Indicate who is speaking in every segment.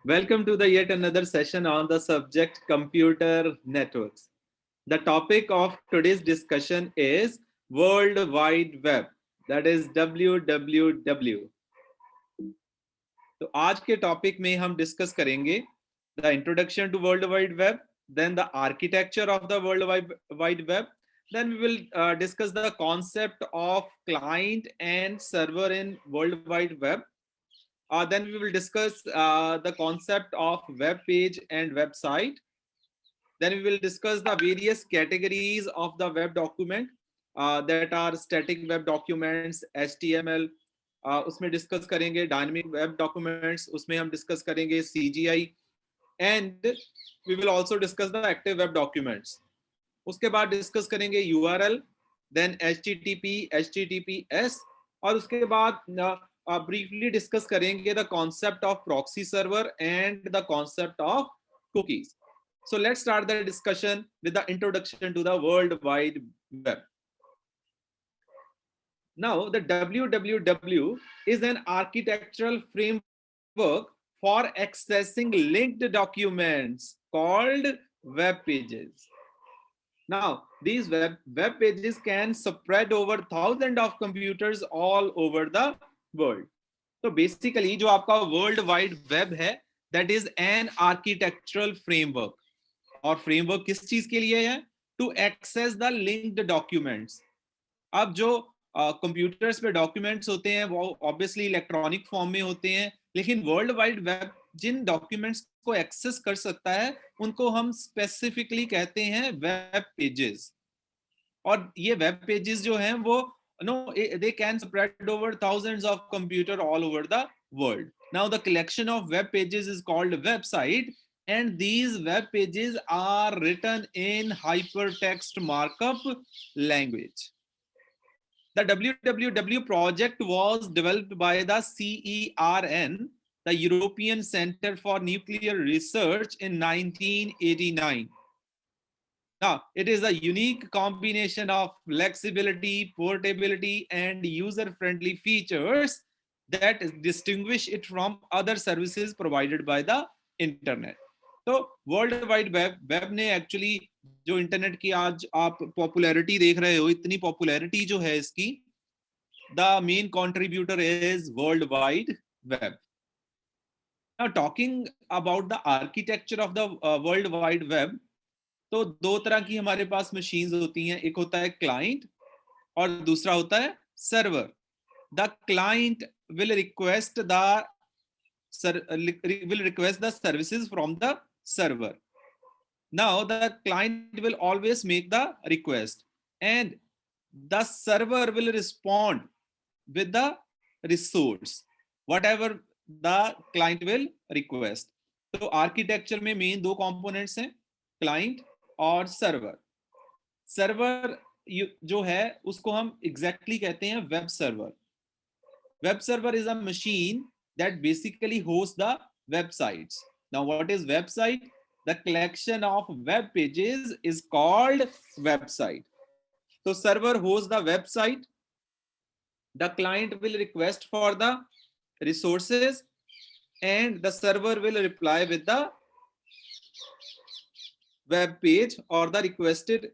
Speaker 1: Welcome to the yet another session on the subject computer networks. The topic of today's discussion is World Wide Web, that is WWW. तो आज के topic में हम discuss करेंगे the introduction to World Wide Web, then the architecture of the World Wide Web, then we will discuss the concept of client and server in World Wide Web. Then we will discuss the concept of web page and website. Then we will discuss the various categories of the web document that are static web documents, HTML. उसमें discuss करेंगे dynamic web documents, उसमें हम discuss करेंगे CGI, and we will also discuss the active web documents. उसके बाद discuss करेंगे URL, then HTTP, HTTPS, और उसके बाद briefly discuss करेंगे the concept of proxy server and the concept of cookies. So let's start the discussion with the introduction to the World Wide Web. Now, the WWW is an architectural framework for accessing linked documents called web pages. Now, these web pages can spread over thousands of computers all over the world. So basically, जो आपका World Wide Web है, that is an architectural framework. और framework किस चीज के लिए है? To access the linked documents. अब जो कंप्यूटर्स पे डॉक्यूमेंट्स होते हैं वो ऑब्वियसली इलेक्ट्रॉनिक फॉर्म में होते हैं, लेकिन वर्ल्ड वाइड वेब जिन डॉक्यूमेंट्स को एक्सेस कर सकता है उनको हम स्पेसिफिकली कहते हैं वेब पेजेस. और ये वेब पेजेस जो हैं वो they can spread over thousands of computers all over the world. Now the collection of web pages is called website, and these web pages are written in hypertext markup language. The WWW project was developed by the CERN, the European Center for Nuclear Research, in 1989. Now, it is a unique combination of flexibility, portability, and user-friendly features that distinguish it from other services provided by the internet. तो world wide web ने actually जो internet की आज आप popularity देख रहे हो, इतनी पॉपुलैरिटी जो है इसकी, the main contributor is world wide web. Now talking about the architecture of the world wide web, तो दो तरह की हमारे पास मशीन्स होती हैं, एक होता है क्लाइंट और दूसरा होता है server. The client will request the services from the server. Now the client will always make the request and the server will respond with the resource whatever the client will request. तो architecture में main दो components हैं, client और server. Server जो है उसको हम exactly कहते हैं web server. Web server is a machine that basically hosts the websites. Now, what is website? The collection of web pages is called website. So, server hosts the website. The client will request for the resources, and the server will reply with the web page or the requested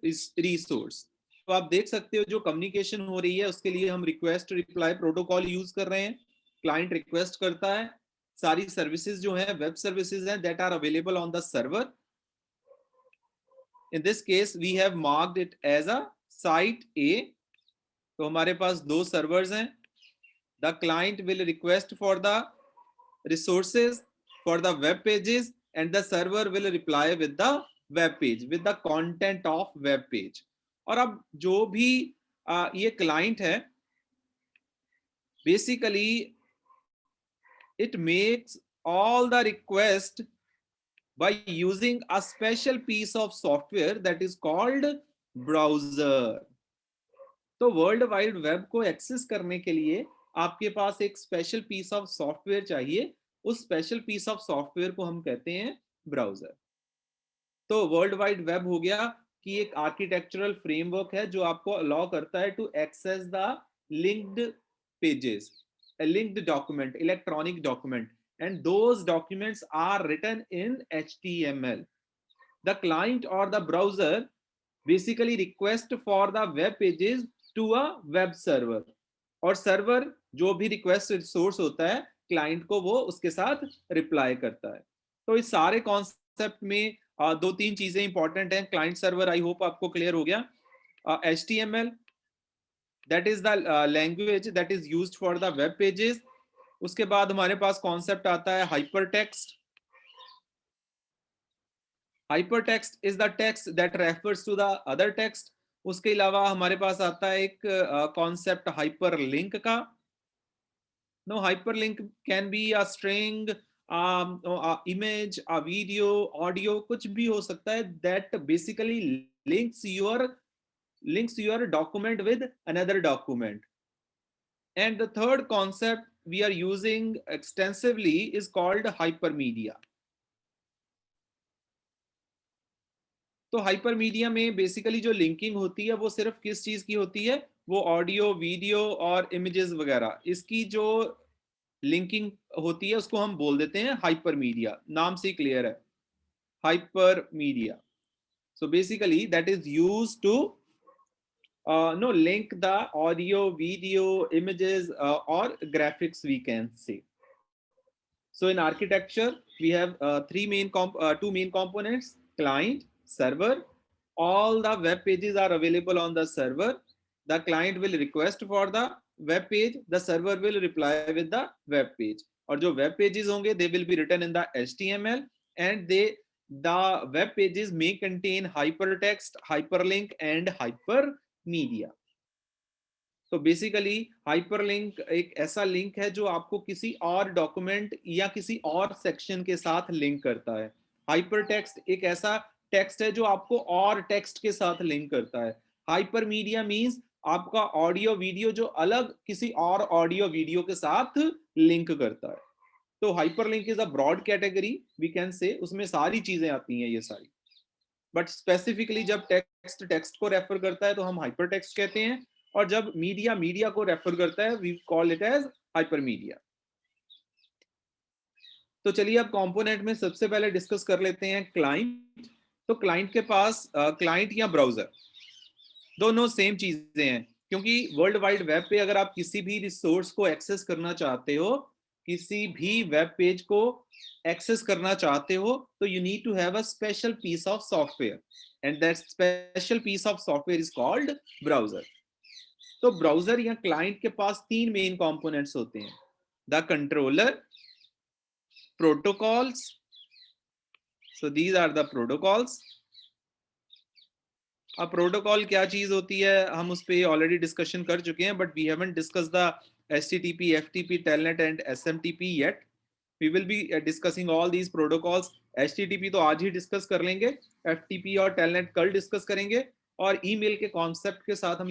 Speaker 1: resource. तो आप देख सकते हो जो communication हो रही है उसके लिए हम रिक्वेस्ट रिप्लाई प्रोटोकॉल यूज कर रहे हैं. क्लाइंट रिक्वेस्ट करता है, सारी सर्विसेज जो है वेब सर्विसेज हैं that are available on the server. In this case we have marked it as a site A. तो हमारे पास दो सर्वर्स हैं. The client will request for the resources for the web pages and the server will reply with the web page with the content of web page. और अब जो भी ये क्लाइंट है, basically it makes all the request by using a special piece of software that is called browser. तो world wide web को access करने के लिए आपके पास एक स्पेशल पीस ऑफ सॉफ्टवेयर चाहिए. उस स्पेशल पीस ऑफ सॉफ्टवेयर को हम कहते हैं ब्राउजर. तो वर्ल्ड वाइड वेब हो गया कि एक आर्किटेक्चरल फ्रेमवर्क है जो आपको अलाउ करता है to access the linked pages, a linked document, electronic document. and those documents are written in HTML. The client or the browser basically request for the web pages to a web server, और server जो भी request resource होता है client को वो उसके साथ reply करता है. तो इस सारे कॉन्सेप्ट में दो तीन चीजें इंपॉर्टेंट हैं. क्लाइंट सर्वर आई होप आपको क्लियर हो गया. HTML, that is the language that is used for the web pages. उसके बाद हमारे पास कॉन्सेप्ट आता है hypertext. Hypertext is the text that refers to the other text. उसके अलावा हमारे पास आता है एक कॉन्सेप्ट hyperlink का. No, hyperlink can be a string, a image, a video, audio, कुछ भी हो सकता है that basically links your document with another document. And the third concept we are using extensively is called hypermedia. तो hypermedia में basically जो linking होती है वो सिर्फ किस चीज की होती है, वो ऑडियो, वीडियो और इमेजेस वगैरह, इसकी जो लिंकिंग होती है उसको हम बोल देते हैं हाइपरमीडिया. नाम से क्लियर है, hypermedia. So basically that is used to link the audio, video, images or graphics, we can say. So in architecture we have two main components: client, server. All the web pages are available on the server. The client will request for the web page, the server will reply with the web page. और जो web pages होंगे they will be written in the HTML, and the web pages may contain hypertext, hyperlink and hypermedia. तो basically hyperlink एक ऐसा link है जो आपको किसी और डॉक्यूमेंट या किसी और सेक्शन के साथ लिंक करता है. हाइपरटेक्स्ट एक ऐसा टेक्स्ट है जो आपको और टेक्स्ट के साथ लिंक करता है. हाइपरमीडिया मींस आपका ऑडियो वीडियो जो अलग किसी और ऑडियो वीडियो के साथ लिंक करता है. तो hyperlink is a broad category, we can say, उसमें सारी चीजें आती हैं ये सारी. बट स्पेसिफिकली जब टेक्स्ट को रेफर करता है तो हम हाइपरटेक्स्ट कहते हैं, और जब मीडिया को रेफर करता है we call it as hypermedia. तो चलिए अब कंपोनेंट में सबसे पहले डिस्कस कर लेते हैं क्लाइंट. तो क्लाइंट के पास क्लाइंट या ब्राउजर दोनों सेम चीजें हैं, क्योंकि वर्ल्ड वाइड वेब पे अगर आप किसी भी रिसोर्स को एक्सेस करना चाहते हो, किसी भी वेब पेज को एक्सेस करना चाहते हो, तो you need to have a special piece of software, and that special piece of software is called browser. तो ब्राउजर या क्लाइंट के पास तीन मेन कंपोनेंट्स होते हैं: the controller, protocols. So these are the protocols. अब प्रोटोकॉल क्या चीज होती है हम उस पे ऑलरेडी डिस्कशन कर चुके हैं, but we haven't discuss the HTTP, FTP, Telnet and SMTP yet. We will be discussing all these protocols. HTTP तो आज ही डिस्कस कर लेंगे, FTP और Telnet कल डिस्कस करेंगे, और ईमेल के कॉन्सेप्ट के साथ हम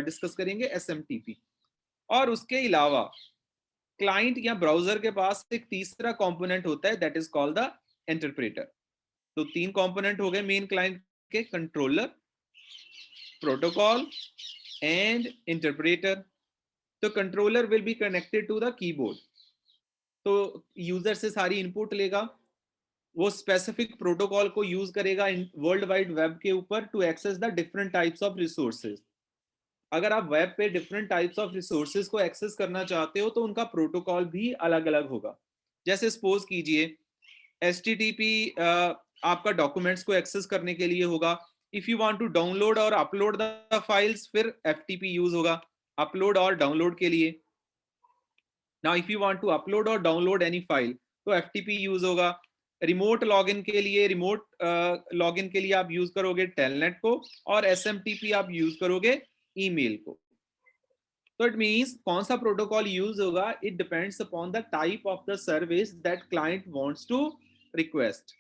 Speaker 1: डिस्कस करेंगे SMTP. और उसके अलावा क्लाइंट या ब्राउजर के पास एक तीसरा कंपोनेंट होता है, that is called the interpreter. तो तीन कंपोनेंट हो गए मेन क्लाइंट के: कंट्रोलर, प्रोटोकॉल एंड इंटरप्रेटर. तो controller will be connected to the keyboard. तो यूजर से सारी इनपुट लेगा, वो स्पेसिफिक प्रोटोकॉल को यूज करेगा वर्ल्ड वाइड वेब के ऊपर to access the different types of resources. अगर आप वेब पे डिफरेंट टाइप्स ऑफ रिसोर्सेज को एक्सेस करना चाहते हो तो उनका प्रोटोकॉल भी अलग अलग होगा. जैसे सपोज कीजिए HTTP आपका डॉक्यूमेंट्स को एक्सेस करने के लिए होगा. If you want to download और अपलोड द फाइल्स, फिर FTP यूज होगा अपलोड और डाउनलोड के लिए. Now if you want to upload और डाउनलोड एनी फाइल तो FTP यूज होगा. रिमोट लॉगिन के लिए आप यूज करोगे टेलनेट को, और SMTP आप यूज करोगे ईमेल को. तो इट मींस कौन सा प्रोटोकॉल यूज होगा, it depends upon the type of the service that client wants to request.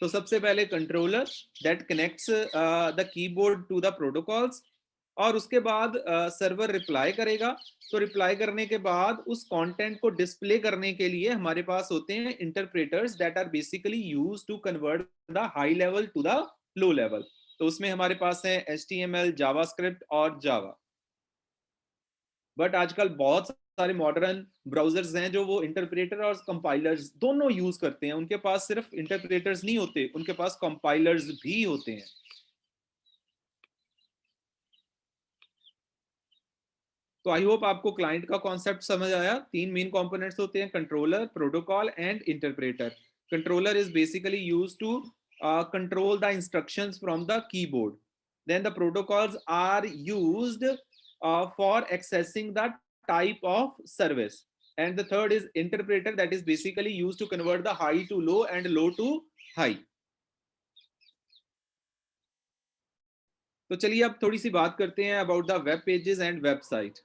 Speaker 1: तो सबसे पहले controller that connects the keyboard to the protocols, और उसके बाद सर्वर रिप्लाई करेगा. तो रिप्लाई करने के बाद उस कंटेंट को डिस्प्ले करने के लिए हमारे पास होते हैं interpreters that are basically used to convert the high level to the low level. तो उसमें हमारे पास है HTML, जावास्क्रिप्ट और जावा. बट आजकल बहुत सारे मॉडर्न ब्राउजर्स हैं जो वो इंटरप्रेटर और कंपाइलर्स दोनों यूज करते हैं। उनके पास सिर्फ इंटरप्रेटर्स नहीं होते, उनके पास कंपाइलर्स भी होते हैं। तो आई होप आपको क्लाइंट का कॉन्सेप्ट समझ आया। तीन मेन कंपोनेंट्स होते हैं, controller, protocol and interpreter. Controller is basically used to control the instructions from the keyboard. Then the protocols are used for accessing the type of service. And the third is interpreter, that is basically used to convert the high to low and low to high. तो चलिए अब थोड़ी सी बात करते हैं about the web pages and website.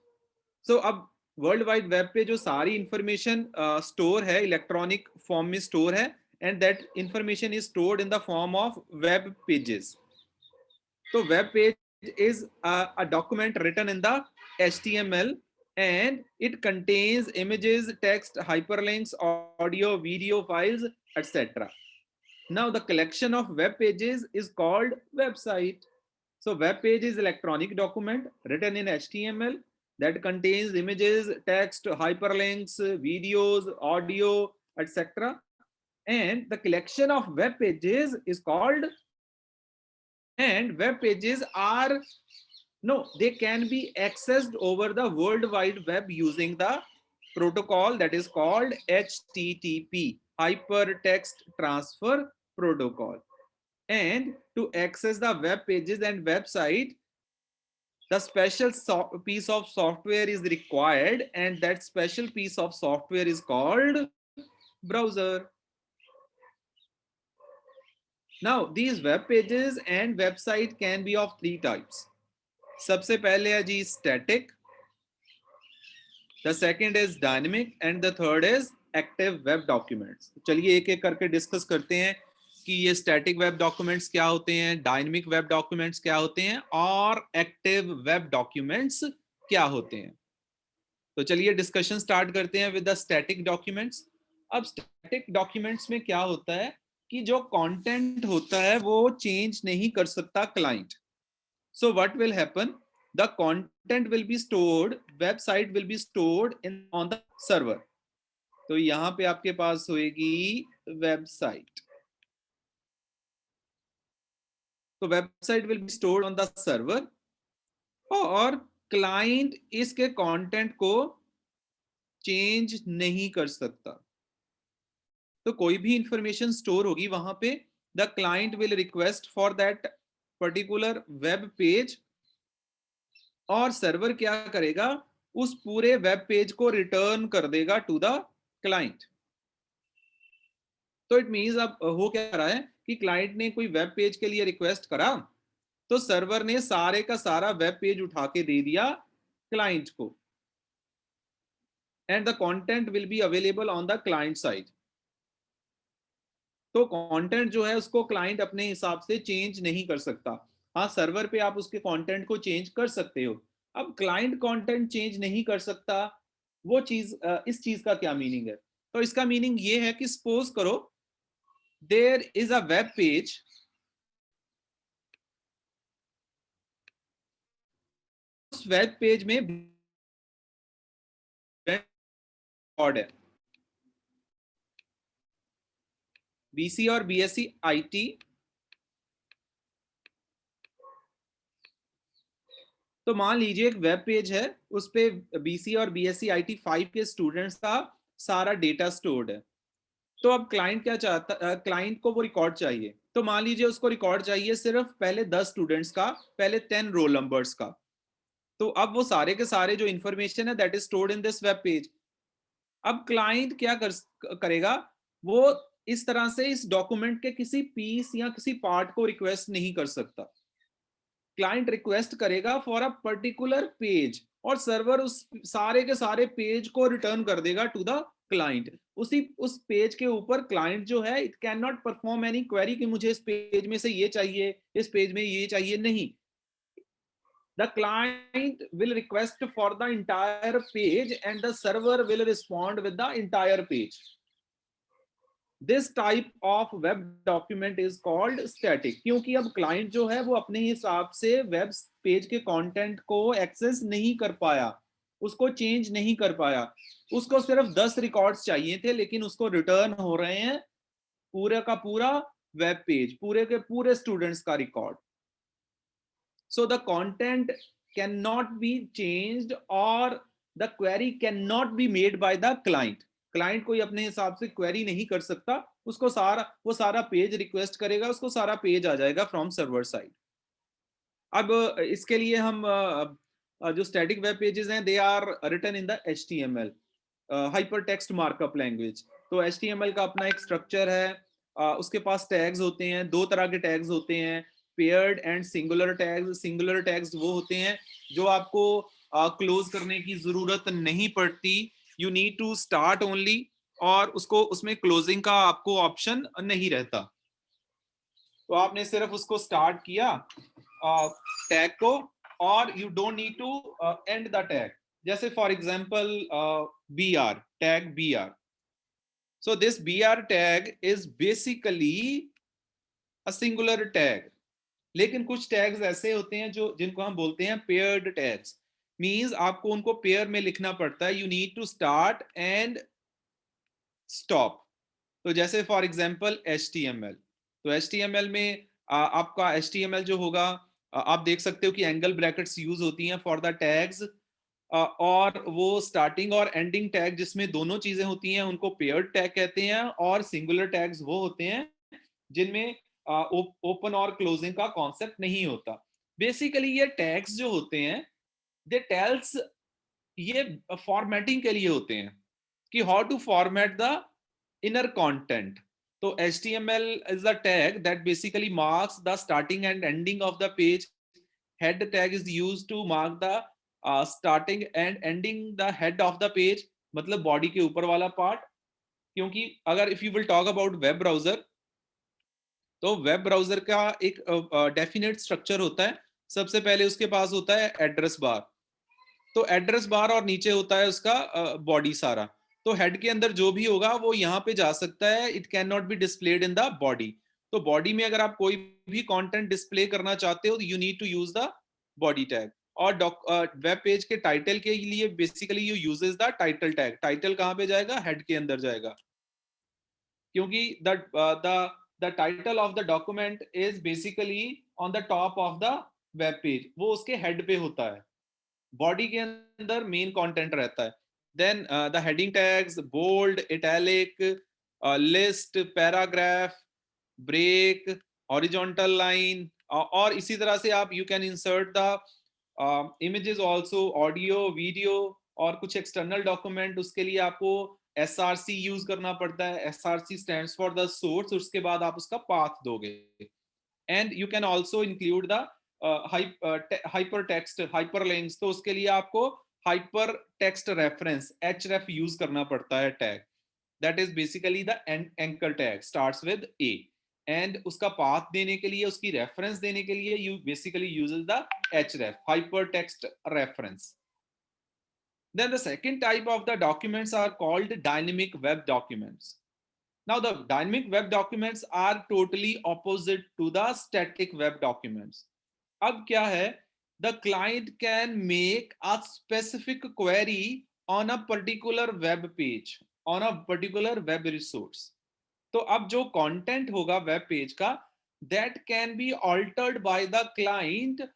Speaker 1: So अब world wide web पे जो सारी इंफॉर्मेशन स्टोर है, इलेक्ट्रॉनिक फॉर्म में स्टोर है, and that information is stored in the form of web pages. तो web page is a document written in the HTML, and it contains images, text, hyperlinks, audio, video files, etc. Now the collection of web pages is called website. So web page is electronic document written in HTML that contains images, text, hyperlinks, videos, audio, etc. And the collection of web pages is called, and web pages are, no, they can be accessed over the World Wide Web using the protocol that is called HTTP, Hypertext Transfer Protocol. And to access the web pages and website, the special piece of software is required, and that special piece of software is called browser. Now, these web pages and website can be of three types. सबसे पहले है जी static, the second is dynamic, and the third is active web documents. चलिए एक एक करके discuss करते हैं कि ये स्टैटिक वेब डॉक्यूमेंट्स क्या होते हैं, डायनेमिक वेब डॉक्यूमेंट्स क्या होते हैं, और एक्टिव वेब डॉक्यूमेंट्स क्या होते हैं। तो चलिए डिस्कशन स्टार्ट करते हैं विद द स्टैटिक डॉक्यूमेंट्स। अब स्टैटिक डॉक्यूमेंट्स में क्या होता है कि जो कंटेंट होता है वो चेंज नहीं कर सकता client. So what will happen, the content will be stored, website will be stored in on the server. तो यहां पे आपके पास होएगी वेबसाइट, तो website will be stored on the server, और क्लाइंट इसके कंटेंट को चेंज नहीं कर सकता। तो कोई भी इंफॉर्मेशन स्टोर होगी वहां पे, the client will request for that particular web page, और सर्वर क्या करेगा, उस पूरे वेब पेज को रिटर्न कर देगा टू द क्लाइंट। तो इट मींस अब हो क्या रहा है कि क्लाइंट ने कोई वेब पेज के लिए रिक्वेस्ट करा, तो सर्वर ने सारे का सारा वेब पेज उठा के दे दिया क्लाइंट को, and the content will be available on the client side. तो कंटेंट जो है उसको क्लाइंट अपने हिसाब से चेंज नहीं कर सकता। हाँ, सर्वर पे आप उसके कंटेंट को चेंज कर सकते हो। अब क्लाइंट कंटेंट चेंज नहीं कर सकता, वो चीज, इस चीज का क्या मीनिंग है? तो इसका मीनिंग ये है कि सपोज करो there is a web page, उस वेब पेज में रिकॉर्ड है, बीसी और बीएससी आईटी, तो मान लीजिए एक वेब पेज है, उस पे बीसी और बीएससी आईटी 5 के स्टूडेंट्स का सारा डेटा स्टोर्ड है। तो अब क्लाइंट क्या चाहता, क्लाइंट को वो रिकॉर्ड चाहिए। तो मान लीजिए उसको रिकॉर्ड चाहिए सिर्फ पहले 10 स्टूडेंट्स का, पहले 10 रोल नंबर्स का। तो अब वो सारे के सारे जो इंफॉर्मेशन है that is stored in this web page. अब क्लाइंट क्या करेगा, वो इस तरह से इस डॉक्यूमेंट के किसी पीस या किसी पार्ट को रिक्वेस्ट नहीं कर सकता। क्लाइंट रिक्वेस्ट करेगा फॉर अ पर्टिकुलर पेज, और सर्वर उस सारे के सारे पेज को रिटर्न कर देगा टू द क्लाइंट। उस पेज के ऊपर क्लाइंट जो है it can not perform any query कि मुझे इस पेज में से ये चाहिए, इस पेज में ये चाहिए, नहीं। The client will request for the entire page and the server will respond with the entire page. This type of web document is called static, क्योंकि अब क्लाइंट जो है वो अपने हिसाब से वेब पेज के कंटेंट को एक्सेस नहीं कर पाया। उसको चेंज नहीं कर पाया, उसको सिर्फ 10 रिकॉर्ड्स चाहिए थे, लेकिन उसको रिटर्न हो रहे हैं पूरे का पूरा वेब पेज, पूरे के पूरे स्टूडेंट्स का record. So the content cannot be changed or the query cannot be made by the client. Client कोई अपने हिसाब से क्वेरी नहीं कर सकता, उसको वो सारा पेज रिक्वेस्ट करेगा, उसको सारा पेज आ जाएगा फ्रॉम सर्वर साइड. अब इसके लिए हम जो स्टैटिक वेब पेजेस हैं, they are written in the HTML, hyper text markup language. तो HTML का अपना एक स्ट्रक्चर है, उसके पास टैग्स होते हैं, दो तरह के टैग्स होते हैं, paired and singular tags. Singular tags वो होते हैं जो आपको क्लोज करने की जरूरत नहीं पड़ती, you need to start only, और उसको उसमें क्लोजिंग का आपको ऑप्शन नहीं रहता. तो आपने सिर्फ उसको स्टार्ट किया टैग को, और you don't need to end the tag. जैसे for example BR tag BR. So this BR tag is basically a singular tag. लेकिन कुछ टैग्स ऐसे होते हैं जो जिनको हम बोलते हैं पेयर्ड टैग्स. मींस आपको उनको पेयर में लिखना पड़ता है, you need to start and stop. तो जैसे फॉर एग्जांपल HTML. तो HTML में आपका HTML जो होगा, आप देख सकते हो कि एंगल ब्रैकेट्स यूज होती हैं फॉर द टैग्स, और वो स्टार्टिंग और एंडिंग टैग जिसमें दोनों चीजें होती हैं उनको पेयर्ड टैग कहते हैं. और सिंगुलर टैग्स वो होते हैं जिनमें ओपन और क्लोजिंग का कॉन्सेप्ट नहीं होता. बेसिकली ये टैग्स जो होते हैं, दे टेल्स, ये फॉर्मेटिंग के लिए होते हैं कि how to format the inner content. So HTML is a tag that basically marks the starting and ending of the page. Head tag is used to mark the starting and ending the head of the page, मतलब body के ऊपर वाला part. क्योंकि अगर if you will talk about web browser, तो web browser का एक definite structure होता है. सबसे पहले उसके पास होता है एड्रेस बार. तो एड्रेस बार और नीचे होता है उसका बॉडी सारा. तो हेड के अंदर जो भी होगा वो यहाँ पे जा सकता है, it can not be displayed in the body. तो बॉडी में अगर आप कोई भी कंटेंट डिस्प्ले करना चाहते हो, you need to use the body tag. और वेब पेज के टाइटल के लिए basically you uses the title tag. Title कहाँ पे जाएगा? हेड के अंदर जाएगा, क्योंकि the title of the document is basically on the top of the web page. वो उसके हेड पे होता है, बॉडी के अंदर मेन कंटेंट रहता है. Then the heading tags, bold, italic, list, paragraph, break, horizontal line, और इसी तरह से आप you can insert the images also, audio, video, और कुछ एक्सटर्नल डॉक्यूमेंट. उसके लिए आपको SRC यूज करना पड़ता है. SRC stands for the source. उसके बाद आप उसका पाथ दोगे. And you can also include the hyper text, hyper links. तो उसके लिए आपको hyper text reference href use करना पड़ता है tag. That is basically the anchor tag, starts with A. And उसका पाथ देने के लिए, उसकी रेफरेंस देने के लिए you basically uses the href, hyper text reference. Then the second type of the documents are called dynamic web documents. Now the dynamic web documents are totally opposite to the static web documents. अब क्या है? The client can make a specific query on a particular web page, on a particular web resource. तो अब जो content होगा web page का, that can be altered by the client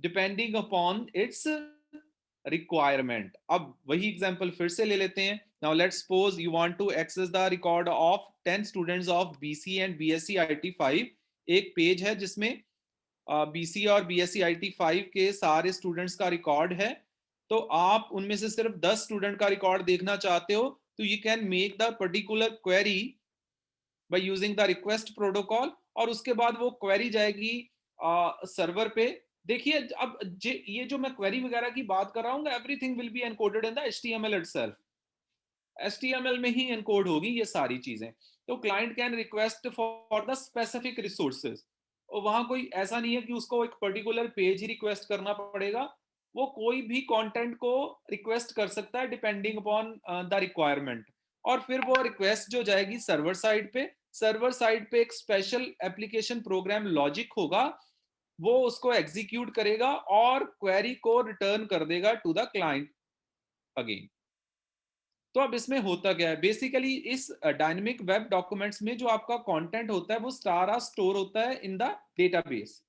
Speaker 1: depending upon its requirement. अब वही example फिर से ले लेते हैं. Now let's suppose you want to access the record of 10 students of BC and BSc IT5. एक पेज है जिसमें BC और BSc IT5 के सारे स्टूडेंट्स का रिकॉर्ड है. तो आप उनमें से सिर्फ 10 स्टूडेंट का रिकॉर्ड देखना चाहते हो, तो you can make the particular query by using the request protocol, और उसके बाद वो क्वेरी जाएगी सर्वर पे. देखिए अब ये जो मैं क्वेरी वगैरह की बात कर रहा हूँ, everything will be encoded in the HTML itself. HTML में ही एनकोड होगी ये सारी चीजें. तो client can request for the specific resources. और वहां कोई ऐसा नहीं है कि उसको एक पर्टिकुलर पेज ही रिक्वेस्ट करना पड़ेगा, वो कोई भी कंटेंट को रिक्वेस्ट कर सकता है डिपेंडिंग अपॉन द रिक्वायरमेंट. और फिर वो रिक्वेस्ट जो जाएगी सर्वर साइड पे, सर्वर साइड पे एक स्पेशल एप्लीकेशन प्रोग्राम लॉजिक होगा, वो उसको एग्जीक्यूट करेगा और क्वेरी को रिटर्न कर देगा टू द क्लाइंट. अगेन। तो अब इसमें होता क्या है, बेसिकली इस डायनेमिक वेब डॉक्यूमेंट्स में जो आपका कंटेंट होता है वो सारा स्टोर होता है इन द डेटाबेस।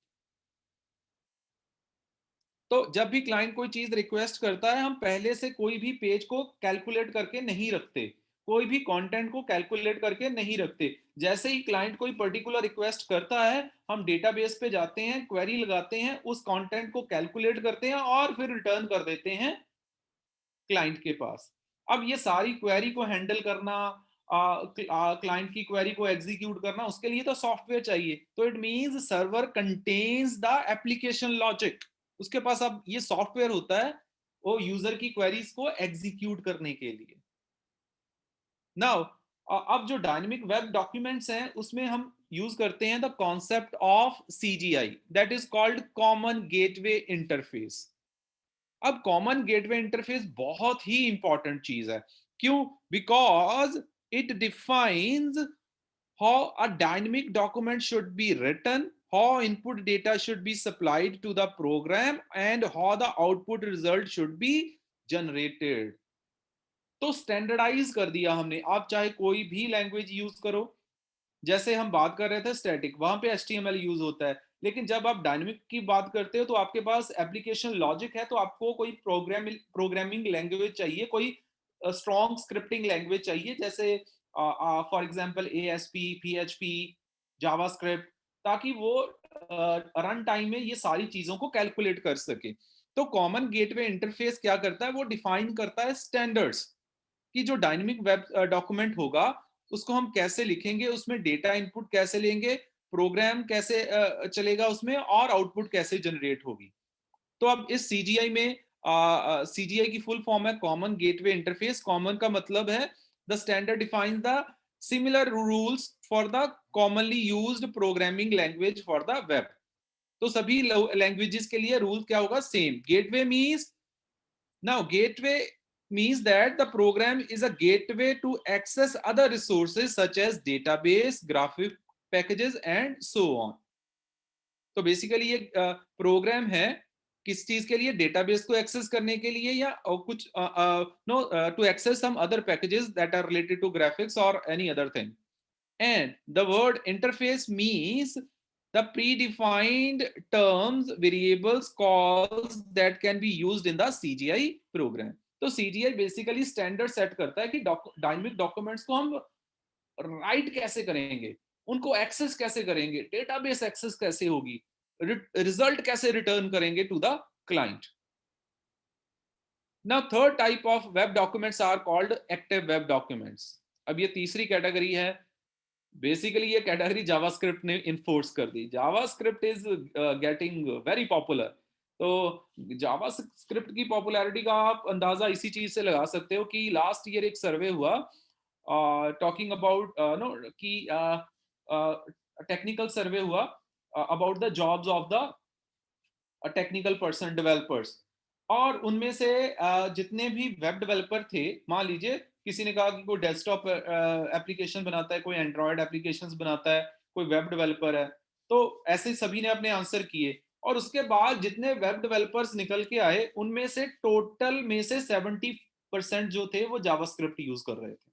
Speaker 1: तो जब भी क्लाइंट कोई चीज रिक्वेस्ट करता है, हम पहले से कोई भी पेज को कैलकुलेट करके नहीं रखते, कोई भी कंटेंट को कैलकुलेट करके नहीं रखते। जैसे ही क्लाइंट कोई पर्टिकुलर रिक्वेस्ट करता है, हम डेटाबेस पे जाते हैं, क्वेरी लगाते हैं, उस कंटेंट को कैलकुलेट करते हैं और फिर रिटर्न कर देते हैं क्लाइंट के पास। अब ये सारी क्वेरी को हैंडल करना, क्लाइंट की क्वेरी को एग्जीक्यूट करना, उसके लिए तो सॉफ्टवेयर चाहिए। तो it means server contains the application logic. उसके पास अब ये सॉफ्टवेयर होता है वो यूजर की क्वेरीज को एग्जीक्यूट करने के लिए। नाउ अब जो डायनेमिक वेब डॉक्यूमेंट्स हैं उसमें हम यूज करते हैं the concept of CGI, that is called common gateway interface. अब कॉमन गेटवे इंटरफेस बहुत ही इंपॉर्टेंट चीज है। क्यों? Because it defines how a dynamic document should be written, how input data should be supplied to the program, and how the output result should be generated। तो standardise कर दिया हमने। आप चाहे कोई भी लैंग्वेज यूज करो, जैसे हम बात कर रहे थे स्टैटिक, वहां पे HTML यूज होता है, लेकिन जब आप डायनेमिक की बात करते हो तो आपके पास एप्लीकेशन लॉजिक है, तो आपको कोई प्रोग्रामिंग लैंग्वेज चाहिए, कोई स्ट्रॉन्ग स्क्रिप्टिंग लैंग्वेज चाहिए, जैसे for example ASP, PHP, JavaScript, ताकि वो रन टाइम में ये सारी चीजों को कैलकुलेट कर सके। तो कॉमन गेटवे इंटरफेस क्या करता है, वो डिफाइन करता है स्टैंडर्ड्स कि जो डायनेमिक वेब डॉक्यूमेंट होगा उसको हम कैसे लिखेंगे, उसमें डेटा इनपुट कैसे लेंगे, प्रोग्राम कैसे चलेगा उसमें, और आउटपुट कैसे जनरेट होगी। तो अब इस सीजीआई में सीजीआई की फुल फॉर्म है कॉमन गेटवे इंटरफेस। कॉमन का मतलब है the standard defines the similar rules for the commonly used programming language for the web. तो सभी लैंग्वेजेस के लिए रूल क्या होगा, same. Gateway means, now gateway means that the program is a gateway to access other resources such as database, graphic packages and so on। तो basically ये programme है किस चीज के लिए, डेटाबेस को एक्सेस करने के लिए, या कुछ know to access some other packages that are related to graphics और any other thing. And the word interface means the predefined terms, variables, calls that can be used in the CGI program। तो CGI basically standard set करता है कि dynamic documents को हम right कैसे करेंगे, उनको एक्सेस कैसे करेंगे, डेटाबेस एक्सेस कैसे होगी, रिजल्ट कैसे रिटर्न करेंगे to the client. Now third type of web documents are called active web documents. अब ये तीसरी कैटेगरी है। बेसिकली ये कैटेगरी जावास्क्रिप्ट ने इन्फोर्स कर दी। JavaScript is getting very popular. तो जावास्क्रिप्ट की पॉपुलैरिटी का आप अंदाजा इसी चीज से लगा सकते हो कि लास्ट ईयर एक सर्वे हुआ टॉकिंग अबाउट नो कि टेक्निकल सर्वे हुआ about the jobs of the technical person developers. और उनमें से जितने भी वेब डेवलपर थे, मान लीजिए किसी ने कहा कि कोई डेस्कटॉप एप्लीकेशन बनाता है, कोई एंड्रॉयड एप्लीकेशंस बनाता है, कोई वेब डेवलपर है, तो ऐसे सभी ने अपने आंसर किए। और उसके बाद जितने वेब डेवलपर्स निकल के आए उनमें से टोटल में से 70% जो थे वो जावास्क्रिप्ट यूज कर रहे थे।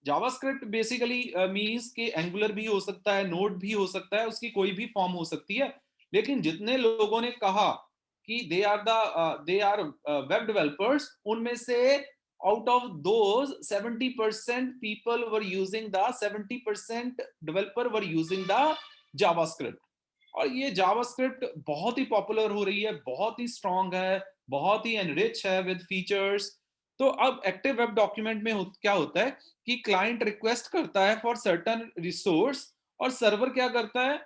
Speaker 1: जावास्क्रिप्ट बेसिकली मींस कि एंगुलर भी हो सकता है, नोड भी हो सकता है, उसकी कोई भी फॉर्म हो सकती है। लेकिन जितने लोगों ने कहा कि दे आर वेब डेवलपर्स, उनमें से out of those 70% people were using the 70% developer were using the JavaScript. और ये जावास्क्रिप्ट बहुत ही पॉपुलर हो रही है, बहुत ही स्ट्रांग है, बहुत ही एनरिच है विद फीचर्स। तो अब एक्टिव वेब डॉक्यूमेंट में क्या होता है कि क्लाइंट रिक्वेस्ट करता है फॉर सर्टेन रिसोर्स, और सर्वर क्या करता है,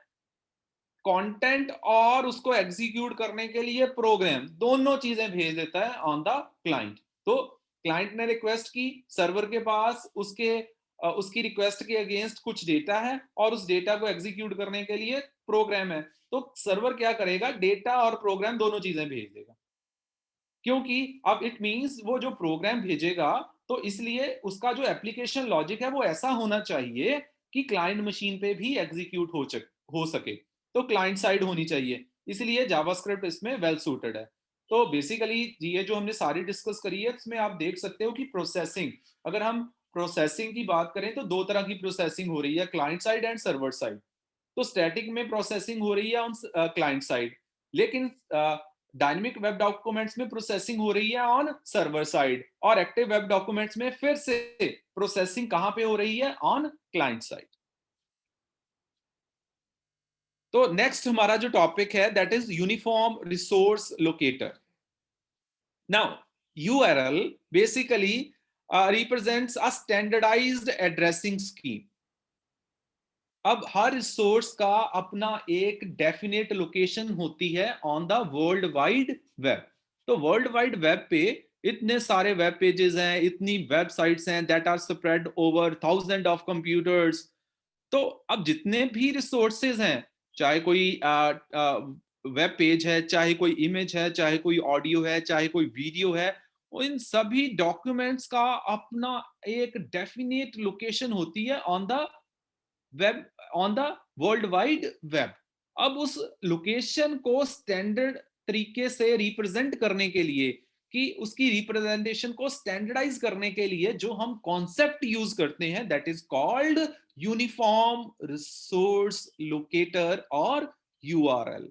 Speaker 1: कंटेंट और उसको एग्जीक्यूट करने के लिए प्रोग्राम, दोनों चीजें भेज देता है ऑन द क्लाइंट। तो क्लाइंट ने रिक्वेस्ट की, सर्वर के पास उसकी रिक्वेस्ट के अगेंस्ट कुछ डेटा है और उस डेटा को एग्जीक्यूट करने के लिए प्रोग्राम है। तो सर्वर क्या करेगा, डेटा और प्रोग्राम दोनों चीजें भेज देगा। क्योंकि अब इट मींस वो जो प्रोग्राम भेजेगा, तो इसलिए उसका जो एप्लीकेशन लॉजिक है वो ऐसा होना चाहिए कि क्लाइंट मशीन पे भी एग्जीक्यूट हो सके। तो क्लाइंट साइड होनी चाहिए, इसलिए जावास्क्रिप्ट इसमें वेल सूटेड है। तो बेसिकली ये जो हमने सारी डिस्कस करी है इसमें आप देख सकते हो कि प्रोसेसिंग, अगर हम प्रोसेसिंग की बात करें तो दो तरह की प्रोसेसिंग हो रही है, client side and server side. तो स्टैटिक में प्रोसेसिंग हो रही है ऑन क्लाइंट साइड, लेकिन डायनेमिक वेब डॉक्यूमेंट्स में प्रोसेसिंग हो रही है ऑन सर्वर साइड, और एक्टिव वेब डॉक्यूमेंट्स में फिर से प्रोसेसिंग कहां पे हो रही है, ऑन क्लाइंट साइड। तो नेक्स्ट हमारा जो टॉपिक है that is uniform resource locator. Now URL basically represents a standardized addressing scheme। अब हर रिसोर्स का अपना एक डेफिनेट लोकेशन होती है on the world wide web. तो वर्ल्ड वाइड वेब पे इतने सारे वेब पेजेस हैं, इतनी वेबसाइट्स हैं that are spread over thousand of computers. तो अब जितने भी रिसोर्सेज हैं, चाहे कोई वेब पेज है, चाहे कोई इमेज है, चाहे कोई ऑडियो है, चाहे कोई वीडियो है, इन सभी डॉक्यूमेंट्स का अपना एक डेफिनेट लोकेशन होती है on the web, on the world wide web. अब उस लोकेशन को स्टैंडर्ड तरीके से रिप्रेजेंट करने के लिए, कि उसकी रिप्रेजेंटेशन को स्टैंडर्डाइज करने के लिए जो हम कॉन्सेप्ट यूज करते हैं that is called uniform resource locator और यूआरएल।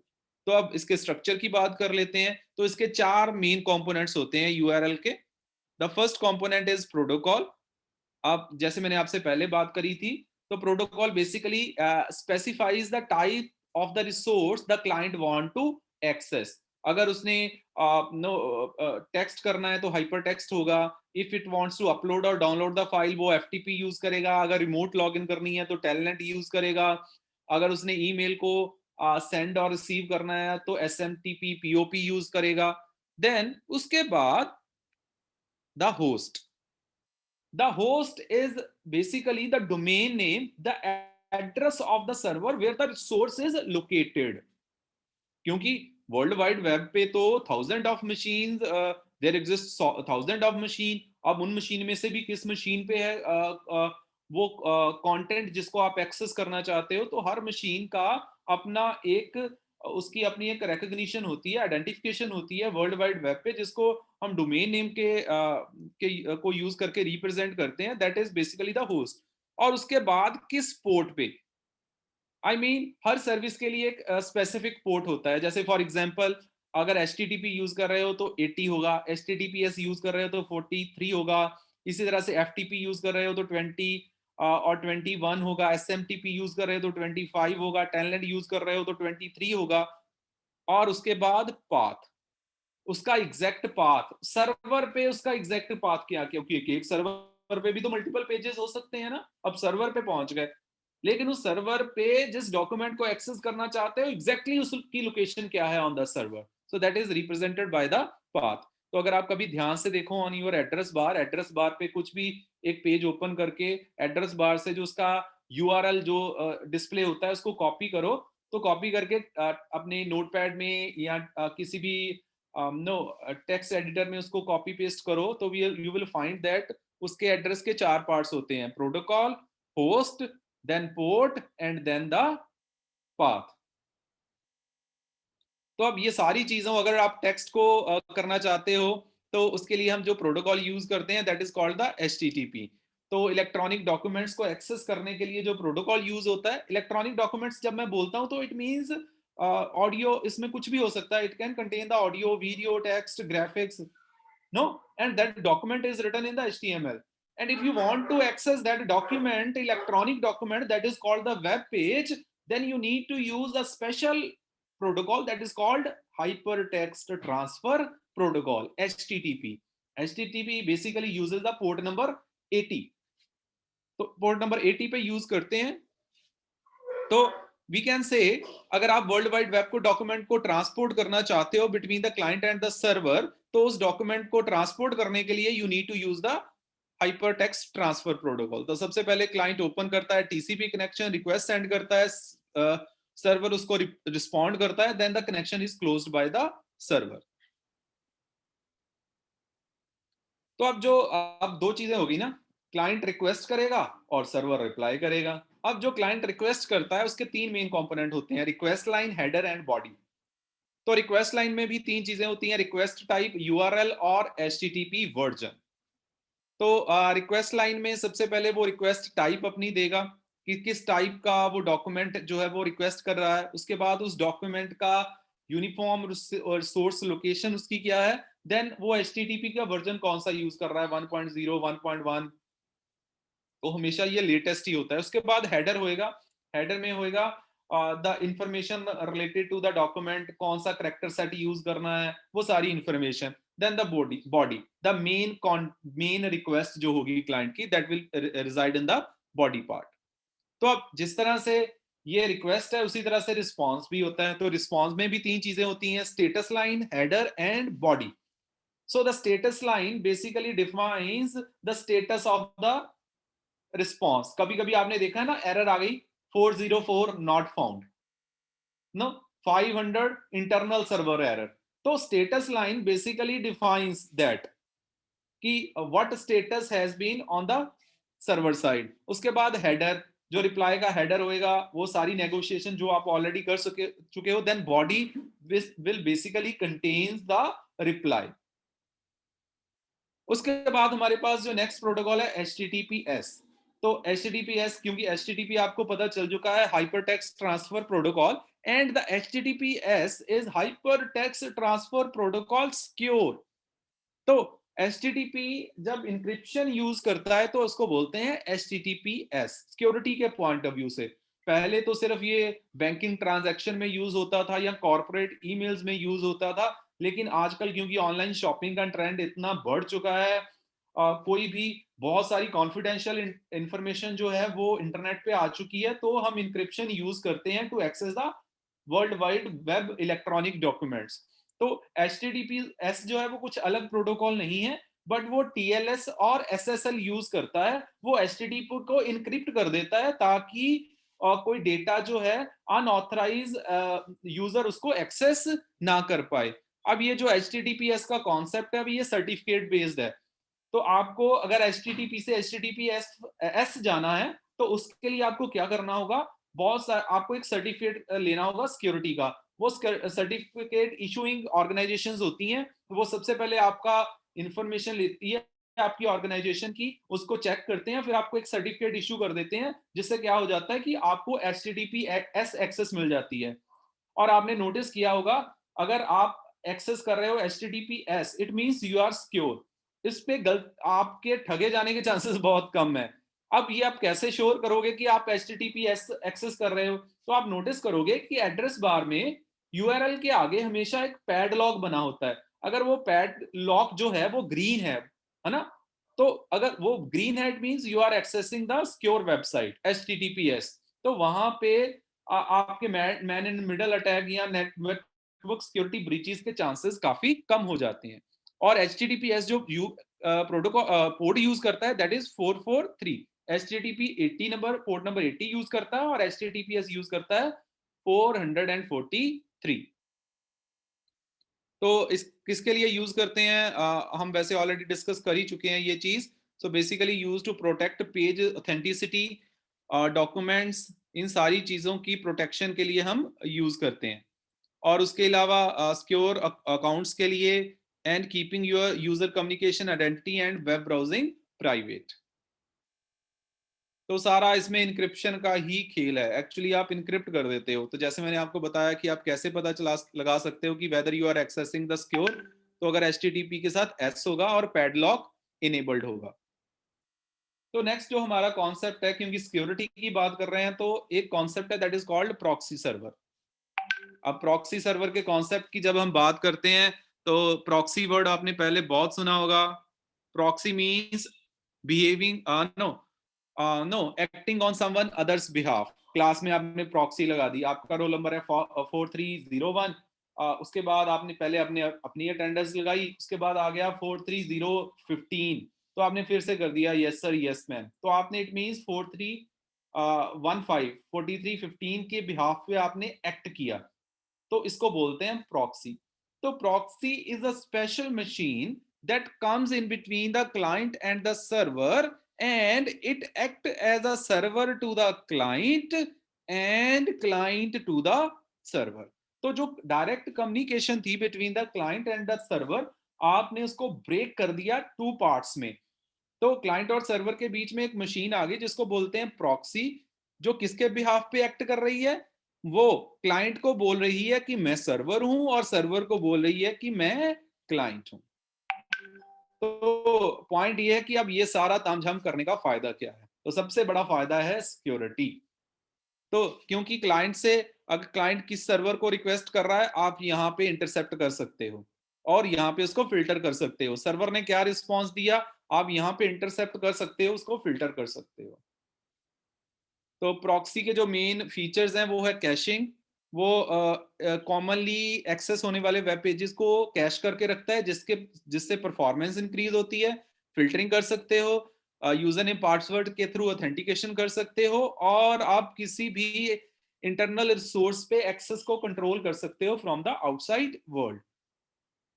Speaker 1: तो अब इसके स्ट्रक्चर की बात कर लेते हैं। तो इसके चार मेन कंपोनेंट्स होते हैं यूआरएल के। The first component is protocol. अब जैसे मैंने आपसे पहले बात करी थी, तो protocol basically specifies the type of the resource the client want to access. अगर उसने टेक्स्ट करना है तो हाइपर टेक्स्ट होगा। If it wants to upload और डाउनलोड द फाइल वो एफटीपी यूज करेगा। अगर रिमोट लॉगिन करनी है तो टेलनेट यूज करेगा। अगर उसने ईमेल को सेंड और रिसीव करना है तो एसएमटीपी पीओपी यूज करेगा। देन उसके बाद the host. The host is basically the domain name, the address of the server where the resource is located। क्योंकि वर्ल्ड वाइड वेब पे तो thousand of machine, there exist thousand of machine. अब उन machine में से भी किस machine पे है वो कंटेंट जिसको आप एक्सेस करना चाहते हो, तो हर मशीन का अपना एक, उसकी अपनी एक रिकॉग्निशन होती है, आइडेंटिफिकेशन होती है वर्ल्ड वाइड वेब पे, जिसको हम डोमेन नेम को यूज करके रिप्रेजेंट करते हैं, that is basically the host. और उसके बाद किस पोर्ट पे, हर सर्विस के लिए एक स्पेसिफिक पोर्ट होता है। जैसे फॉर एग्जांपल अगर HTTP यूज कर रहे हो तो 80 होगा, HTTPS यूज कर रहे हो तो 43 होगा, इसी तरह से FTP यूज कर रहे हो तो 20 और 21 होगा, SMTP यूज कर रहे हो तो 25 होगा, टेलनेट यूज कर रहे हो तो 23 होगा। और उसके बाद पाथ, उसका एग्जैक्ट पाथ सर्वर पे, उसका एग्जैक्ट पाथ क्या, क्योंकि एक सर्वर पे भी तो मल्टीपल पेजेस हो सकते हैं ना। अब सर्वर पे पहुंच गए, लेकिन उस सर्वर पे जिस डॉक्यूमेंट को एक्सेस करना चाहते हो एग्जैक्टली उसकी लोकेशन क्या है on the server, so that is represented by the path. तो अगर आप कभी ध्यान से देखो ऑन योर एड्रेस बार पे कुछ भी एक पेज ओपन करके एड्रेस बार से जो उसका यूआरएल जो डिस्प्ले होता है उसको कॉपी करो, तो कॉपी करके अपने नोटपैड में या किसी भी नो टेक्स्ट एडिटर में उसको कॉपी पेस्ट करो, तो यू विल फाइंड दैट उसके एड्रेस के चार पार्ट्स होते हैं, protocol, host, then port and then the path. तो अब ये सारी चीजों, अगर आप टेक्स्ट को करना चाहते हो तो उसके लिए हम जो प्रोटोकॉल यूज करते हैं that is called the HTTP। तो इलेक्ट्रॉनिक डॉक्यूमेंट्स को एक्सेस करने के लिए जो प्रोटोकॉल यूज होता है, इलेक्ट्रॉनिक डॉक्यूमेंट्स जब मैं बोलता हूं तो इट मींस ऑडियो, इसमें कुछ भी हो सकता है, it can contain the audio, video, text, graphics, no, and that document is written in the HTML, and if you want to access that document, electronic document, that is called the web page, then you need to use a special protocol that is called hypertext transfer protocol, HTTP। HTTP basically uses the port number 80, तो port number 80 पे use करते हैं। तो we can say, अगर आप world wide web को document को transport करना चाहते हो between the client and the server, तो उस डॉक्यूमेंट को ट्रांसपोर्ट करने के लिए you need to use the hypertext transfer protocol. तो सबसे पहले क्लाइंट ओपन करता है टीसीपी कनेक्शन, रिक्वेस्ट सेंड करता है, सर्वर उसको रिस्पॉन्ड करता है, then the connection is closed by the server. तो अब दो चीजें होगी ना, क्लाइंट रिक्वेस्ट करेगा और सर्वर रिप्लाई करेगा। अब जो क्लाइंट रिक्वेस्ट करता है उसके तीन मेन कंपोनेंट होते हैं, request line, header and body. तो रिक्वेस्ट लाइन में भी तीन चीजें होती हैं, रिक्वेस्ट टाइप, यूआरएल और एचटीटीपी वर्जन। तो रिक्वेस्ट लाइन में सबसे पहले वो रिक्वेस्ट टाइप अपनी देगा कि किस टाइप का वो डॉक्यूमेंट जो है वो रिक्वेस्ट कर रहा है। उसके बाद उस डॉक्यूमेंट का यूनिफॉर्म और सोर्स लोकेशन उसकी क्या है, देन वो एचटीटीपी का वर्जन कौन सा यूज कर रहा है, 1.0 1.1, तो हमेशा ये लेटेस्ट ही होता है। उसके बाद हेडर होएगा, हेडर में होएगा the information related to the document, कौन सा करेक्टर सेट यूज करना है, वो सारी information. Then the body the main request जो होगी क्लाइंट की, that will reside in the body part. तो अब जिस तरह से ये रिक्वेस्ट है उसी तरह से रिस्पॉन्स भी होता है। तो रिस्पॉन्स में भी तीन चीजें होती हैं, status line, header and body. So the status line basically defines the status of the response. कभी कभी आपने देखा है ना, एरर आ गई 404 not found, no 500 internal server error. तो status line basically defines that कि what status has been on the server side. उसके बाद हेडर, जो रिप्लाई का हेडर होएगा वो सारी नेगोशिएशन जो आप ऑलरेडी कर चुके हो। Then body will basically contains the reply. उसके बाद हमारे पास जो नेक्स्ट प्रोटोकॉल है HTTPS। तो HTTPS, क्योंकि HTTP आपको पता चल चुका है, hypertext transfer protocol, and the HTTPS is hypertext transfer protocol secure. तो HTTP जब इंक्रिप्शन यूज करता है तो उसको बोलते हैं HTTPS, सिक्योरिटी के पॉइंट ऑफ व्यू से। पहले तो सिर्फ ये बैंकिंग ट्रांजैक्शन में यूज होता था या कॉर्पोरेट ईमेल्स में यूज होता था, लेकिन आजकल क्योंकि ऑनलाइन शॉपिंग का ट्रेंड इतना बढ़ चुका है, कोई भी बहुत सारी कॉन्फिडेंशियल इंफॉर्मेशन जो है वो इंटरनेट पे आ चुकी है, तो हम इंक्रिप्शन यूज करते हैं to access the world wide web electronic documents. तो HTTPS जो है वो कुछ अलग प्रोटोकॉल नहीं है, बट वो TLS और SSL यूज करता है। वो HTTP को इनक्रिप्ट कर देता है ताकि कोई डेटा जो है अनऑथराइज यूजर उसको एक्सेस ना कर पाए। अब ये जो HTTPS का कॉन्सेप्ट है, अब ये सर्टिफिकेट बेस्ड है। तो आपको अगर HTTP से HTTPS जाना है तो उसके लिए आपको क्या करना होगा, बहुत सारा आपको एक सर्टिफिकेट लेना होगा सिक्योरिटी का। वो सर्टिफिकेट इशूइंग ऑर्गेनाइजेशंस होती हैं, तो वो सबसे पहले आपका इंफॉर्मेशन लेती है आपकी ऑर्गेनाइजेशन की, उसको चेक करते हैं, फिर आपको एक सर्टिफिकेट इशू कर देते हैं, जिससे क्या हो जाता है कि आपको HTTPS एक्सेस मिल जाती है। और आपने नोटिस किया होगा, अगर आप एक्सेस कर रहे हो HTTPS, it means you are secure. इस पे गलत आपके ठगे जाने के चांसेस बहुत कम है। अब ये आप कैसे श्योर करोगे कि आप HTTPS एक्सेस कर रहे हो, तो आप नोटिस करोगे कि एड्रेस बार में URL के आगे हमेशा एक पैडलॉक बना होता है। अगर वो पैडलॉक जो है वो ग्रीन है ना, तो अगर वो ग्रीन है, it means you are accessing the secure website HTTPS। तो वहां पे आपके मैन इन मिडल अटैक या नेटवर्क सिक्योरिटी ब्रीचेस के चांसेस काफी कम हो जाते हैं। और HTTPS जो प्रोटोकॉल पोर्ट यूज करता है, that is 443। HTTP 80 number, port number 80 use करता है, और HTTPS यूज करता है 443। तो इस किसके लिए यूज करते हैं, हम वैसे ऑलरेडी डिस्कस कर ही चुके हैं ये चीज। So basically use to protect page authenticity, documents, इन सारी चीजों की प्रोटेक्शन के लिए हम यूज करते हैं। और उसके अलावा सिक्योर अकाउंट्स के लिए, and keeping your user communication identity and web browsing private. तो सारा इसमें इंक्रिप्शन का ही खेल है। एक्चुअली आप इंक्रिप्ट कर देते हो, तो जैसे मैंने आपको बताया कि आप कैसे पता चला लगा सकते हो कि whether you are accessing the secure, तो अगर HTTP के साथ S होगा और पैडलॉक इनेबल्ड होगा। तो नेक्स्ट जो हमारा कॉन्सेप्ट है, क्योंकि सिक्योरिटी की बात कर रहे हैं, तो एक कॉन्सेप्ट है that is called proxy server. अब प्रॉक्सी सर्वर के कॉन्सेप्ट की जब हम बात करते हैं, तो प्रॉक्सी वर्ड आपने पहले बहुत सुना होगा। Proxy means behaving, no no acting on someone others behalf. Class में आपने प्रॉक्सी लगा दी, आपका रोल नंबर है 4301, उसके बाद आपने पहले अपनी अटेंडेंस लगाई, उसके बाद आ गया 43015, तो आपने फिर से कर दिया यस सर यस मैम, तो आपने इट मींस 4315 के बिहाफ पे आपने एक्ट किया, तो इसको बोलते हैं प्रॉक्सी। तो proxy is a special machine that comes in between the client and the server, and it act as a server to the client and client to the server। तो जो डायरेक्ट कम्युनिकेशन थी between the client and the server, आपने उसको break कर दिया two parts में। तो client और सर्वर के बीच में एक मशीन आ गई जिसको बोलते हैं प्रॉक्सी, जो किसके बिहाफ पे एक्ट कर रही है? वो क्लाइंट को बोल रही है कि मैं सर्वर हूं, और सर्वर को बोल रही है कि मैं क्लाइंट हूं। तो पॉइंट ये है कि अब ये सारा तामझाम करने का फायदा क्या है? तो सबसे बड़ा फायदा है सिक्योरिटी। तो क्योंकि क्लाइंट से, अगर क्लाइंट किस सर्वर को रिक्वेस्ट कर रहा है, आप यहाँ पे इंटरसेप्ट कर सकते हो और यहाँ पे उसको फिल्टर कर सकते हो। सर्वर ने क्या रिस्पॉन्स दिया, आप यहाँ पे इंटरसेप्ट कर सकते हो, उसको फिल्टर कर सकते हो। तो प्रॉक्सी के जो मेन फीचर्स हैं वो है कैशिंग। वो कॉमनली एक्सेस होने वाले वेब पेजेस को कैश करके रखता है, जिससे परफॉर्मेंस इंक्रीज होती है। फिल्टरिंग कर सकते हो, यूजर नेम पासवर्ड के थ्रू ऑथेंटिकेशन कर सकते हो, और आप किसी भी इंटरनल रिसोर्स पे एक्सेस को कंट्रोल कर सकते हो फ्रॉम द आउटसाइड वर्ल्ड।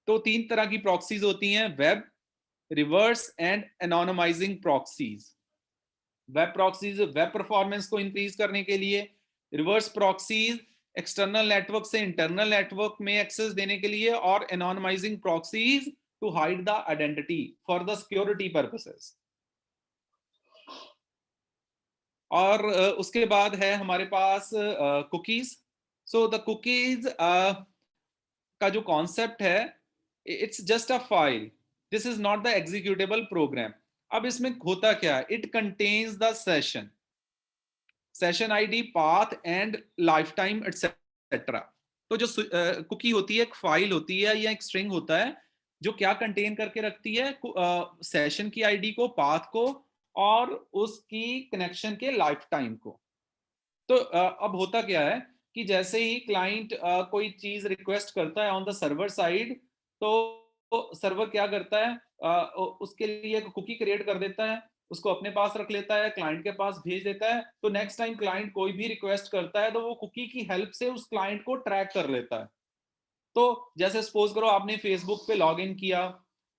Speaker 1: तो 3 तरह की प्रॉक्सीज होती हैं: web, reverse and anonymising proxies. Web proxies web performance को इंक्रीज करने के लिए, रिवर्स प्रॉक्सीज एक्सटर्नल नेटवर्क से इंटरनल नेटवर्क में एक्सेस देने के लिए, और anonymising proxies to hide the identity for the security purposes. और उसके बाद है हमारे पास कुकीज। सो द कुकीज का जो कॉन्सेप्ट है, it's just a file, this is not the executable program. अब इसमें होता क्या है, it contains the session ID, path and life time etcetera. तो जो कुकी होती है, एक फाइल होती है या एक स्ट्रिंग होता है, जो क्या कंटेन करके रखती है, सेशन की आईडी को, पाथ को, और उसकी कनेक्शन के लाइफ टाइम को। तो अब होता क्या है कि जैसे ही क्लाइंट कोई चीज रिक्वेस्ट करता है ऑन द सर्वर साइड, तो सर्वर क्या करता है, उसके लिए एक कुकी क्रिएट कर देता है, उसको अपने पास रख लेता है, क्लाइंट के पास भेज देता है। तो नेक्स्ट टाइम क्लाइंट कोई भी रिक्वेस्ट करता है तो वो कुकी की हेल्प से उस क्लाइंट को ट्रैक कर लेता है। तो जैसे सपोज करो आपने फेसबुक पे लॉग इन किया,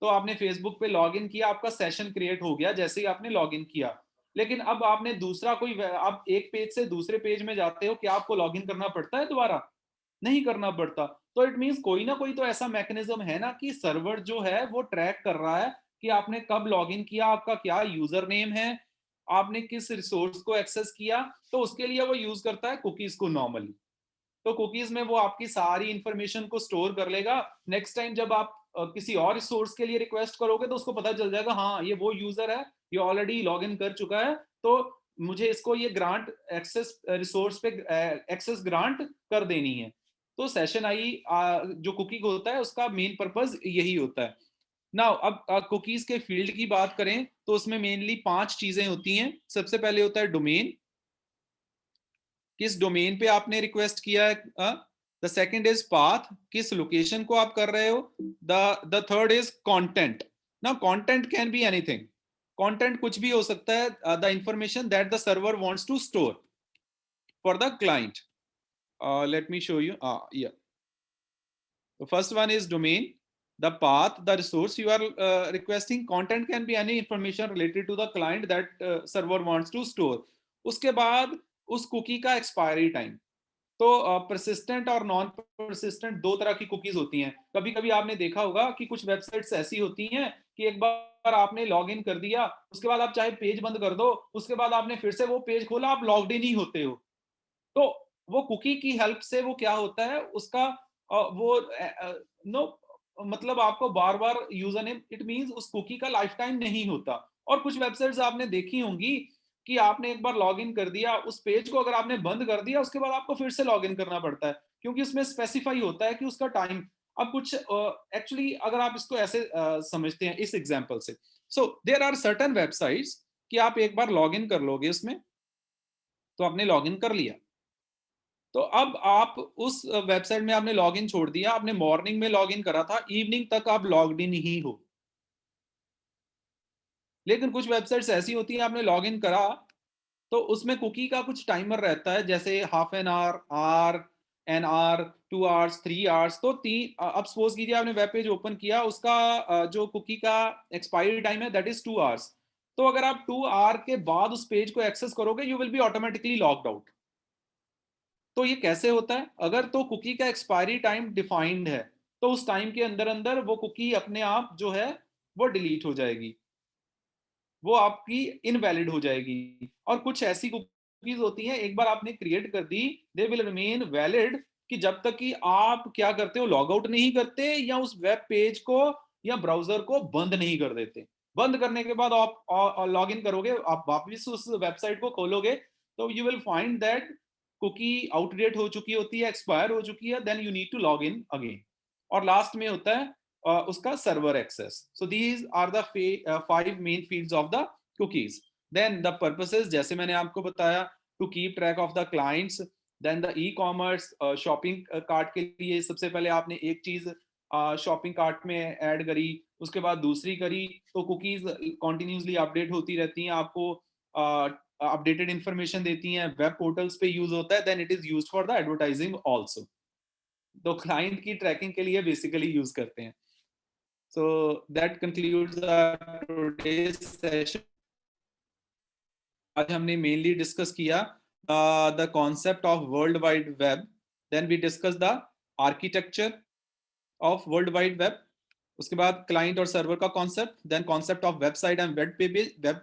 Speaker 1: तो आपने फेसबुक पे लॉग इन किया, आपका सेशन क्रिएट हो गया जैसे ही आपने लॉग इन किया। लेकिन अब आपने दूसरा कोई, आप एक पेज से दूसरे पेज में जाते हो, क्या आपको लॉग इन करना पड़ता है दोबारा? नहीं करना पड़ता। तो इट मींस कोई ना कोई तो ऐसा मैकेनिज्म है ना कि सर्वर जो है वो ट्रैक कर रहा है कि आपने कब लॉग इन किया, आपका क्या यूजर नेम है, आपने किस रिसोर्स को एक्सेस किया। तो उसके लिए वो यूज करता है कुकीज को नॉर्मली। तो कुकीज में वो आपकी सारी इंफॉर्मेशन को स्टोर कर लेगा। नेक्स्ट टाइम जब आप किसी और रिसोर्स के लिए रिक्वेस्ट करोगे तो उसको पता चल जाएगा, हाँ ये वो यूजर है, ये ऑलरेडी लॉग इन कर चुका है, तो मुझे इसको ये ग्रांट एक्सेस, रिसोर्स पे एक्सेस ग्रांट कर देनी है। तो सेशन आई जो कुकी होता है उसका मेन पर्पज यही होता है। नाउ अब कुकीज के फील्ड की बात करें तो उसमें मेनली 5 चीजें होती हैं। सबसे पहले होता है डोमेन, किस डोमेन पे आपने रिक्वेस्ट किया है। द सेकंड इज पाथ, किस लोकेशन को आप कर रहे हो। The third is content. Now content can be anything, content कुछ भी हो सकता है, the information that the server wants to store for the client. Let me show you, yeah. The first one is domain, the path, the resource you are requesting. Content can be any information related to the client that server wants to store. उसके बाद उस cookie का expiry time. तो persistent और non persistent दो तरह की cookies होती हैं। कभी कभी आपने देखा होगा कि कुछ वेबसाइट्स ऐसी होती हैं कि एक बार आपने लॉग इन कर दिया, उसके बाद आप चाहे पेज बंद कर दो, उसके बाद आपने फिर से वो पेज खोला, आप लॉग्ड इन ही होते हो। तो वो कुकी की हेल्प से वो क्या होता है, उसका वो नो, मतलब आपको बार बार यूजर नेम, इट मींस उस कुकी का लाइफ टाइम नहीं होता। और कुछ वेबसाइट्स आपने देखी होंगी कि आपने एक बार लॉग इन कर दिया, उस पेज को अगर आपने बंद कर दिया उसके बाद आपको फिर से लॉग इन करना पड़ता है, क्योंकि उसमें स्पेसिफाई होता है कि उसका टाइम। अब कुछ एक्चुअली अगर आप इसको ऐसे समझते हैं इस एग्जांपल से, so there are certain websites कि आप एक बार लॉग इन कर लोगे उसमें, तो आपने लॉग इन कर लिया, तो अब आप उस वेबसाइट में आपने लॉगिन छोड़ दिया, आपने मॉर्निंग में लॉगिन करा था, इवनिंग तक आप लॉग्ड इन ही हो। लेकिन कुछ वेबसाइट्स ऐसी होती हैं आपने लॉगिन करा तो उसमें कुकी का कुछ टाइमर रहता है, जैसे half an hour, or, an hour, 2 hours, 3 hours. तो तीन, अब सपोज कीजिए आपने वेब पेज ओपन किया, उसका जो कुकी का एक्सपायरी टाइम है दैट इज 2 आवर्स। तो अगर आप 2 आवर के बाद उस पेज को एक्सेस करोगे, you will be automatically logged out. तो ये कैसे होता है? अगर तो कुकी का एक्सपायरी टाइम डिफाइंड है तो उस टाइम के अंदर अंदर वो कुकी अपने आप जो है वो डिलीट हो जाएगी, वो आपकी इनवैलिड हो जाएगी। और कुछ ऐसी कुकीज होती हैं एक बार आपने क्रिएट कर दी, दे विल रिमेन वैलिड, कि जब तक कि आप क्या करते हो, लॉग आउट नहीं करते या उस वेब पेज को या ब्राउजर को बंद नहीं कर देते। बंद करने के बाद आप लॉग इन करोगे, आप वापस उस वेबसाइट को खोलोगे, तो you will find that cookie outdated हो चुकी होती है, एक्सपायर हो चुकी है, then you need to log in again. और लास्ट में होता है उसका server access. So these are the 5 main fields of the cookies. Then the purposes, जैसे मैंने आपको बताया, to keep track of the clients. Then the e commerce, shopping cart के लिए सबसे पहले आपने एक चीज शॉपिंग कार्ट में ऐड करी, उसके बाद दूसरी करी, तो कुकीज कॉन्टिन्यूसली अपडेट होती रहती हैं, आपको अपडेटेड इंफॉर्मेशन देती हैं, वेब पोर्टल्स पे यूज होता है, then it is used for the advertising also. तो क्लाइंट की ट्रैकिंग के लिए बेसिकली यूज करते हैं। So that concludes our today's session. आज हमने mainly discuss किया the concept of World Wide Web. Then we discuss the architecture of World Wide Web. उसके बाद client और server का concept. Then concept of website and web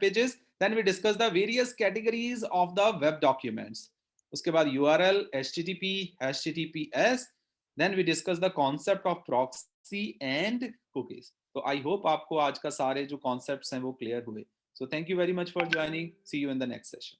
Speaker 1: pages. Then we discuss the various categories of the web documents. उसके बाद URL, HTTP, HTTPS. Then we discuss the concept of proxy and cookies. तो I hope आपको आज का सारे जो concepts हैं वो क्लियर हुए। So thank you very much for joining, see you in the next session.